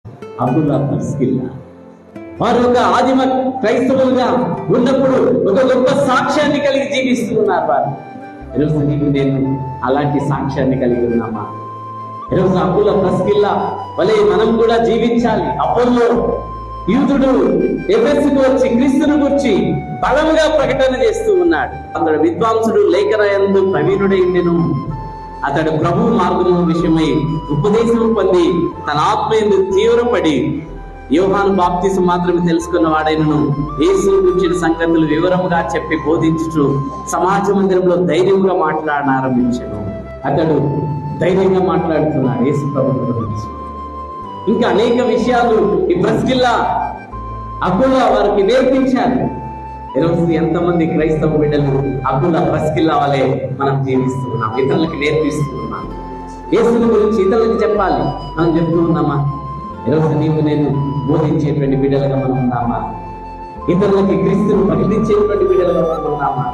అబ్దుల్లా పర్స్కిల్లా వారు ఒక ఆదిమ క్రైస్తవులుగా ఉన్నప్పుడు ఒక గొప్ప సాక్ష్యాన్ని కలిగి జీవిస్తూ ఉన్నారు. వారు ఈరోజు నీకు నేను అలాంటి సాక్ష్యాన్ని కలిగి ఉన్నామా? ఈరోజు అబ్దుల్లా పర్స్కిల్లా వలె మనం కూడా జీవించాలి. అపోల్లో యూదుడు ఎఫెసుకు వచ్చి క్రీస్తును గురించి బలముగా ప్రకటన చేస్తూ ఉన్నాడు. అతడు విద్వాంసుడు, లేఖనయందు ప్రవీణుడైండెను. అతడు ప్రభు మార్గము విషయమై ఉపదేశం పొంది తన ఆత్మయందు తీవ్రపడి యోహాను బాప్తిసం మాత్రమే తెలుసుకున్న వాడైనను యేసును గురించిన సంగతులు వివరముగా చెప్పి బోధించుచు సమాజ మందిరంలో ధైర్యంగా మాట్లాడారంభించాను. అతడు ధైర్యంగా మాట్లాడుతున్నాడు యేసు ప్రభు గురించి. ఇంకా అనేక విషయాలు ఈ ప్రెస్కిల్లా అబ్దుల్లా వారికి నేర్పించారు. ఈరోజు ఎంతమంది క్రైస్తవ బిడ్డలు అబ్దుల్లా ప్రెస్కిల్లా వలె మనం జీవిస్తూ ఉన్నాం, ఇతరులకు నేర్పిస్తూ ఉన్నాం. యేసుని గురించి ఇతరులకు చెప్పాలి, మనం చెప్తూ ఉన్నామా? ఈరోజు నీవు నేను బోధించేటువంటి బిడ్డలుగా మనం ఉన్నామా? ఇతరులకి క్రీస్తును ప్రకటించేటువంటి బిడ్డలుగా మనం ఉన్నామా?